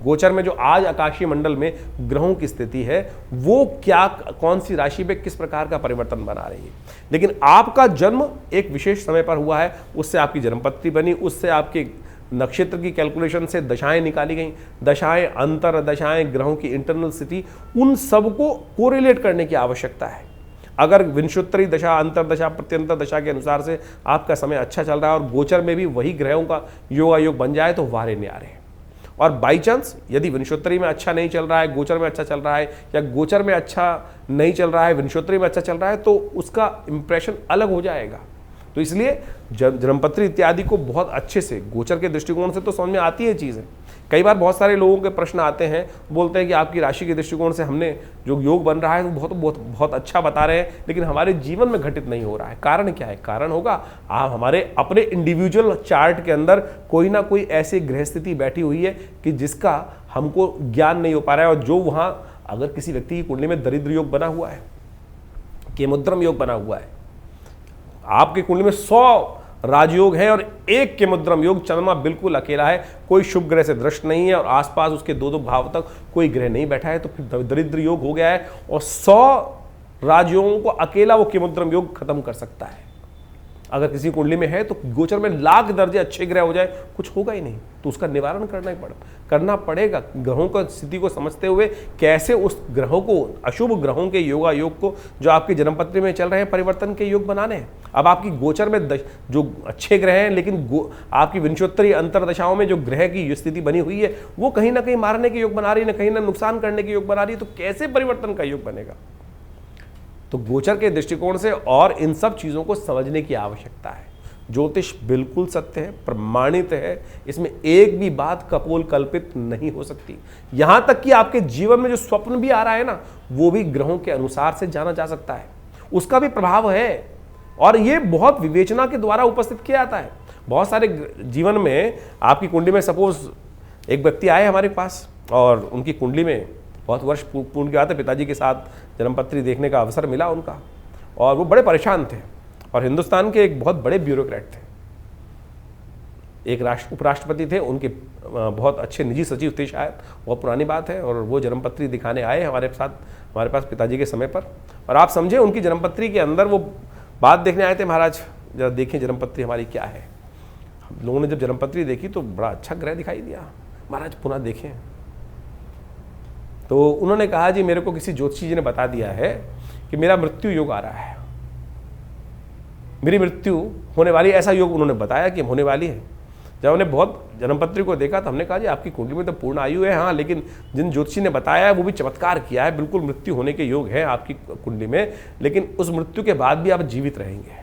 Speaker 1: गोचर में जो आज आकाशीय मंडल में ग्रहों की स्थिति है वो क्या, कौन सी राशि में किस प्रकार का परिवर्तन बना रही है। लेकिन आपका जन्म एक विशेष समय पर हुआ है, उससे आपकी जन्मपत्री बनी, उससे आपके नक्षत्र की कैलकुलेशन से दशाएं निकाली गई, दशाएं, अंतर दशाएं, ग्रहों की इंटरनल स्थिति, उन सबको कोरिलेट करने की आवश्यकता है। अगर विंशोत्तरी दशा, अंतर दशा, प्रत्यंतर दशा के अनुसार से आपका समय अच्छा चल रहा है और गोचर में भी वही ग्रहों का योगायोग बन जाए तो वारे न्यारे हैं। और बाई चांस यदि विंशोत्तरी में अच्छा नहीं चल रहा है, गोचर में अच्छा चल रहा है, या गोचर में अच्छा नहीं चल रहा है, विंशोत्तरी में अच्छा चल रहा है, तो उसका इंप्रेशन अलग हो जाएगा। तो इसलिए जन्मपत्री इत्यादि को बहुत अच्छे से गोचर के दृष्टिकोण से तो समझ में आती है चीज़ें। कई बार बहुत सारे लोगों के प्रश्न आते हैं, बोलते हैं कि आपकी राशि के दृष्टिकोण से हमने जो योग बन रहा है वो बहुत बहुत बहुत अच्छा बता रहे हैं, लेकिन हमारे जीवन में घटित नहीं हो रहा है। कारण क्या है? कारण होगा आप हमारे अपने इंडिविजुअल चार्ट के अंदर कोई ना कोई ऐसी ग्रह स्थिति बैठी हुई है कि जिसका हमको ज्ञान नहीं हो पा रहा है। और जो वहाँ अगर किसी व्यक्ति की कुंडली में दरिद्र योग बना हुआ है, केमुद्रम योग बना हुआ है, आपकी कुंडली में 100 राजयोग है और एक केमुद्रम योग, चंद्रमा बिल्कुल अकेला है, कोई शुभ ग्रह से दृष्ट नहीं है और आसपास उसके 2-2 भाव तक कोई ग्रह नहीं बैठा है, तो फिर दरिद्र योग हो गया है और 100 राजयोगों को अकेला वो केमुद्रम योग खत्म कर सकता है। अगर किसी कुंडली में है तो गोचर में लाख दर्जे अच्छे ग्रह हो जाए, कुछ होगा ही नहीं, तो उसका निवारण करना पड़ेगा। ग्रहों की स्थिति को समझते हुए कैसे उस ग्रहों को, अशुभ ग्रहों के योगा योग को जो आपकी जन्मपत्री में चल रहे हैं, परिवर्तन के योग बनाने हैं। अब आपकी गोचर में जो अच्छे ग्रह हैं, लेकिन आपकी विंशोत्तरी अंतरदशाओं में जो ग्रह की स्थिति बनी हुई है वो कहीं ना कहीं मारने के योग बना रही है, कहीं ना नुकसान करने के योग बना रही है, तो कैसे परिवर्तन का योग बनेगा? तो गोचर के दृष्टिकोण से और इन सब चीज़ों को समझने की आवश्यकता है। ज्योतिष बिल्कुल सत्य है, प्रमाणित है, इसमें एक भी बात कपोल कल्पित नहीं हो सकती। यहां तक कि आपके जीवन में जो स्वप्न भी आ रहा है ना, वो भी ग्रहों के अनुसार से जाना जा सकता है, उसका भी प्रभाव है और ये बहुत विवेचना के द्वारा उपस्थित किया जाता है। बहुत सारे जीवन में आपकी कुंडली में सपोज एक व्यक्ति आए हमारे पास और उनकी कुंडली में बहुत वर्ष पूर्ण के बाद पिताजी के साथ जन्मपत्री देखने का अवसर मिला उनका, और वो बड़े परेशान थे और हिंदुस्तान के एक बहुत बड़े ब्यूरोक्रेट थे, एक उपराष्ट्रपति थे, उनके बहुत अच्छे निजी सचिव थे शायद, बहुत पुरानी बात है। और वो जन्मपत्री दिखाने आए हमारे पास पिताजी के समय पर, और आप समझे उनकी जन्मपत्री के अंदर वो बात देखने आए थे, महाराज जरा देखें जन्मपत्री हमारी क्या है। हम लोगों ने जब जन्मपत्री देखी तो बड़ा अच्छा ग्रह दिखाई दिया, महाराज पुनः देखें। तो उन्होंने कहा जी मेरे को किसी ज्योतिषी जी ने बता दिया है कि मेरा मृत्यु योग आ रहा है, मेरी मृत्यु होने वाली, ऐसा योग उन्होंने बताया कि होने वाली है। जब हमने बहुत जन्मपत्री को देखा तो हमने कहा जी आपकी कुंडली में तो पूर्ण आयु है, हाँ, लेकिन जिन ज्योतिषी ने बताया है वो भी चमत्कार किया है, बिल्कुल मृत्यु होने के योग है आपकी कुंडली में, लेकिन उस मृत्यु के बाद भी आप जीवित रहेंगे।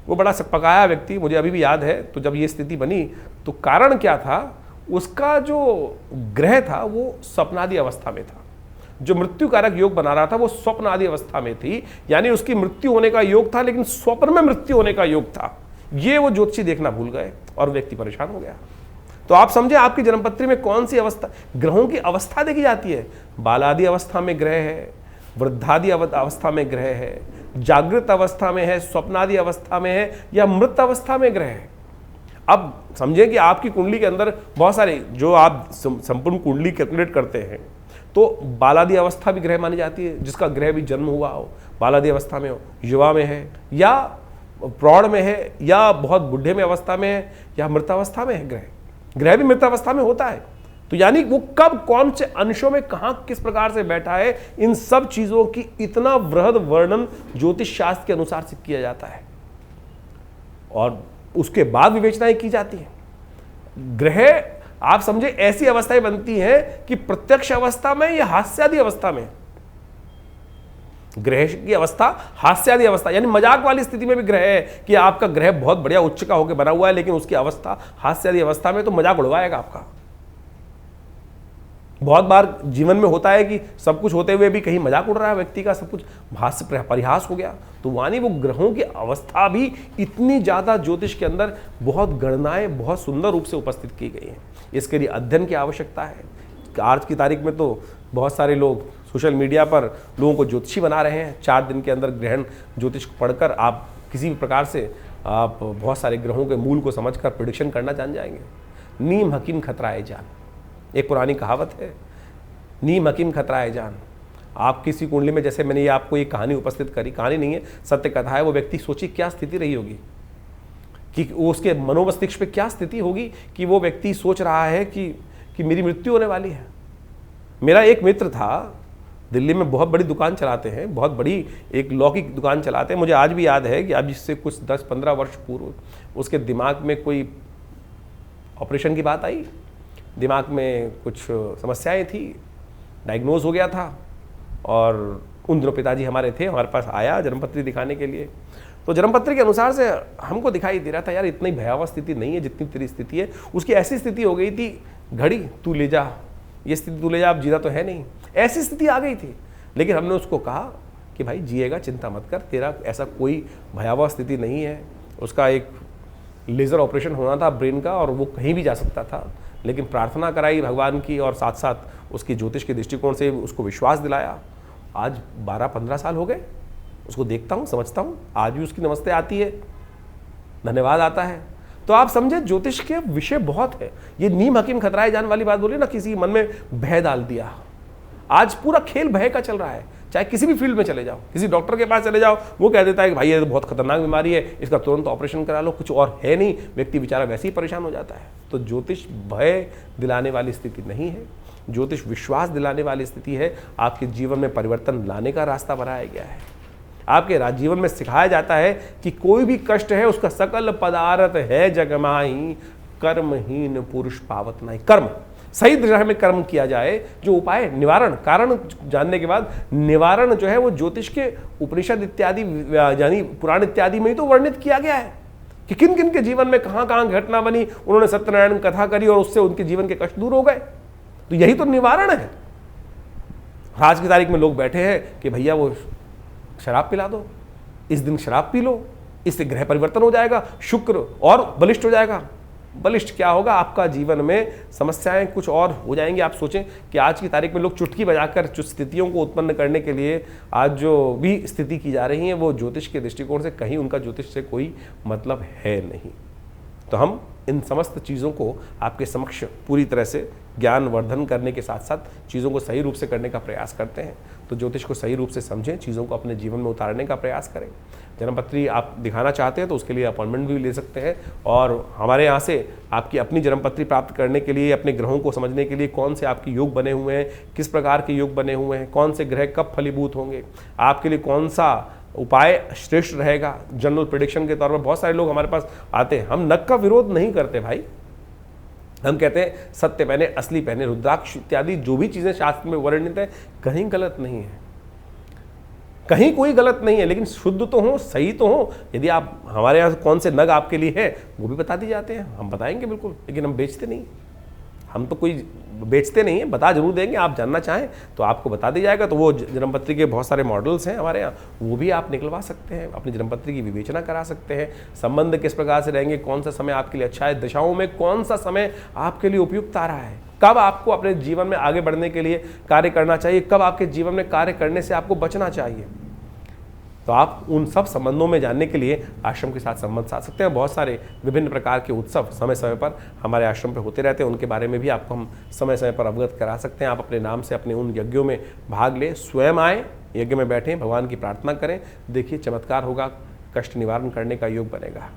Speaker 1: वो बड़ा सकपकाया व्यक्ति, मुझे अभी भी याद है। तो जब ये स्थिति बनी तो कारण क्या था, उसका जो ग्रह था वो स्वप्नादि अवस्था में था, जो मृत्यु कारक योग बना रहा था वो स्वप्न आदि अवस्था में थी, यानी उसकी मृत्यु होने का योग था लेकिन स्वप्न में मृत्यु होने का योग था। ये वो ज्योतिषी देखना भूल गए और व्यक्ति परेशान हो गया। तो आप समझे आपकी जन्मपत्री में कौन सी अवस्था, ग्रहों की अवस्था देखी जाती है। बालादि अवस्था में ग्रह है, वृद्धादि अवस्था में ग्रह है, जागृत अवस्था में है, स्वप्नादि अवस्था में है, या मृत अवस्था में ग्रह है। अब समझें कि आपकी कुंडली के अंदर बहुत सारे, जो आप संपूर्ण कुंडली कैलकुलेट करते हैं तो बालादि अवस्था भी ग्रह मानी जाती है, जिसका ग्रह भी जन्म हुआ हो, बालादि अवस्था में हो, युवा में है या प्रौढ़ में है या बहुत बुढ़े में अवस्था में है या मृतावस्था में है, ग्रह भी मृतावस्था में होता है। तो यानी वो कब कौन से अंशों में कहां किस प्रकार से बैठा है, इन सब चीजों की इतना वृहद वर्णन ज्योतिष शास्त्र के अनुसार से किया जाता है और उसके बाद विवेचनाएं की जाती है। ग्रह आप समझे ऐसी अवस्थाएं बनती हैं कि प्रत्यक्ष अवस्था में या हास्यादि अवस्था में, ग्रह की अवस्था हास्यादि अवस्था, यानी मजाक वाली स्थिति में भी ग्रह है कि आपका ग्रह बहुत बढ़िया उच्च का होकर बना हुआ है, लेकिन उसकी अवस्था हास्यादि अवस्था में, तो मजाक उड़वाएगा आपका। बहुत बार जीवन में होता है कि सब कुछ होते हुए भी कहीं मजाक उड़ रहा है व्यक्ति का, सब कुछ हास्य परिहास हो गया। तो वानी वो ग्रहों की अवस्था भी इतनी ज़्यादा ज्योतिष के अंदर बहुत गणनाएं बहुत सुंदर रूप से उपस्थित की गई हैं। इसके लिए अध्ययन की आवश्यकता है। आज की तारीख में तो बहुत सारे लोग सोशल मीडिया पर लोगों को ज्योतिषी बना रहे हैं। 4 दिन के अंदर ग्रहण ज्योतिष पढ़कर आप किसी भी प्रकार से आप बहुत सारे ग्रहों के मूल को समझकर प्रेडिक्शन करना जान जाएंगे। नीम हकीम खतराए जान, एक पुरानी कहावत है, नीम हकीम खतराए जान। आप किसी कुंडली में, जैसे मैंने ये आपको एक कहानी उपस्थित करी, कहानी नहीं है, सत्य कथा है, वो व्यक्ति सोची क्या स्थिति रही होगी कि उसके मनोमस्तिष्क पे क्या स्थिति होगी कि वो व्यक्ति सोच रहा है कि मेरी मृत्यु होने वाली है। मेरा एक मित्र था, दिल्ली में बहुत बड़ी दुकान चलाते हैं, बहुत बड़ी एक लॉ की दुकान चलाते हैं। मुझे आज भी याद है कि अब इससे कुछ 10-15 वर्ष पूर्व उसके दिमाग में कोई ऑपरेशन की बात आई, दिमाग में कुछ समस्याएं थी, डायग्नोज हो गया था। और उन दिनों पिताजी हमारे थे, हमारे पास आया जन्मपत्री दिखाने के लिए। तो जन्मपत्री के अनुसार से हमको दिखाई दे रहा था, यार इतनी भयावह स्थिति नहीं है जितनी तेरी स्थिति है। उसकी ऐसी स्थिति हो गई थी, घड़ी तू ले जा, ये स्थिति तू ले जा, अब जीना तो है नहीं, ऐसी स्थिति आ गई थी। लेकिन हमने उसको कहा कि भाई जिएगा, चिंता मत कर, तेरा ऐसा कोई भयावह स्थिति नहीं है। उसका एक लेज़र ऑपरेशन होना था ब्रेन का और वो कहीं भी जा सकता था, लेकिन प्रार्थना कराई भगवान की और साथ साथ उसकी ज्योतिष के दृष्टिकोण से उसको विश्वास दिलाया। आज 12-15 साल हो गए, उसको देखता हूँ, समझता हूँ, आज भी उसकी नमस्ते आती है, धन्यवाद आता है। तो आप समझे ज्योतिष के विषय बहुत है। ये नीम हकीम खतराए जान वाली बात बोली ना, किसी मन में भय डाल दिया। आज पूरा खेल भय का चल रहा है। चाहे किसी भी फील्ड में चले जाओ, किसी डॉक्टर के पास चले जाओ, वो कह देता है कि भाई ये तो बहुत खतरनाक बीमारी है, इसका तुरंत ऑपरेशन करा लो, कुछ और है नहीं, व्यक्ति बेचारा वैसे ही परेशान हो जाता है। तो ज्योतिष भय दिलाने वाली स्थिति नहीं है, ज्योतिष विश्वास दिलाने वाली स्थिति है। आपके जीवन में परिवर्तन लाने का रास्ता बनाया गया है। आपके जीवन में सिखाया जाता है कि कोई भी कष्ट है उसका सकल पदार्थ है जगमाही, कर्महीन पुरुष पावत नहीं। कर्म सही दिशा में कर्म किया जाए, जो उपाय निवारण, कारण जानने के बाद निवारण जो है वो ज्योतिष के उपनिषद इत्यादि यानी पुराण इत्यादि में ही तो वर्णित किया गया है कि किन किन के जीवन में कहाँ कहाँ घटना बनी, उन्होंने सत्यनारायण कथा करी और उससे उनके जीवन के कष्ट दूर हो गए। तो यही तो निवारण है। आज की तारीख में लोग बैठे हैं कि भैया वो शराब पिला दो, इस दिन शराब पी लो, इससे ग्रह परिवर्तन हो जाएगा, शुक्र और बलिष्ठ हो जाएगा। बलिष्ठ क्या होगा, आपका जीवन में समस्याएं कुछ और हो जाएंगी। आप सोचें कि आज की तारीख में लोग चुटकी बजाकर स्थितियों को उत्पन्न करने के लिए आज जो भी स्थिति की जा रही है वो ज्योतिष के दृष्टिकोण से कहीं उनका ज्योतिष से कोई मतलब है नहीं। तो हम इन समस्त चीज़ों को आपके समक्ष पूरी तरह से ज्ञान वर्धन करने के साथ साथ चीज़ों को सही रूप से करने का प्रयास करते हैं। तो ज्योतिष को सही रूप से समझें, चीज़ों को अपने जीवन में उतारने का प्रयास करें। जन्मपत्री आप दिखाना चाहते हैं तो उसके लिए अपॉइंटमेंट भी ले सकते हैं और हमारे यहाँ से आपकी अपनी जन्मपत्री प्राप्त करने के लिए, अपने ग्रहों को समझने के लिए, कौन से आपके योग बने हुए हैं, किस प्रकार के योग बने हुए हैं, कौन से ग्रह कब फलीभूत होंगे, आपके लिए कौन सा उपाय श्रेष्ठ रहेगा, जनरल प्रेडिक्शन के तौर पर बहुत सारे लोग हमारे पास आते हैं। हम नग का विरोध नहीं करते भाई, हम कहते हैं सत्य पहने, असली पहने, रुद्राक्ष इत्यादि जो भी चीज़ें शास्त्र में वर्णित है कहीं गलत नहीं है, कहीं कोई गलत नहीं है, लेकिन शुद्ध तो हो, सही तो हो। यदि आप हमारे यहाँ कौन से नग आपके लिए है वो भी बता दी जाते हैं, हम बताएंगे बिल्कुल, लेकिन हम बेचते नहीं, हम तो कोई बेचते नहीं हैं, बता जरूर देंगे। आप जानना चाहें तो आपको बता दिया जाएगा। तो वो जन्मपत्री के बहुत सारे मॉडल्स हैं हमारे यहाँ, वो भी आप निकलवा सकते हैं, अपनी जन्मपत्री की विवेचना करा सकते हैं। संबंध किस प्रकार से रहेंगे, कौन सा समय आपके लिए अच्छा है, दशाओं में कौन सा समय आपके लिए उपयुक्त आ रहा है, कब आपको अपने जीवन में आगे बढ़ने के लिए कार्य करना चाहिए, कब आपके जीवन में कार्य करने से आपको बचना चाहिए। तो आप उन सब संबंधों में जानने के लिए आश्रम के साथ संबंध साध सकते हैं। बहुत सारे विभिन्न प्रकार के उत्सव समय समय पर हमारे आश्रम पे होते रहते हैं, उनके बारे में भी आपको हम समय समय पर अवगत करा सकते हैं। आप अपने नाम से अपने उन यज्ञों में भाग लें, स्वयं आएँ, यज्ञ में बैठें, भगवान की प्रार्थना करें, देखिए चमत्कार होगा, कष्ट निवारण करने का योग बनेगा।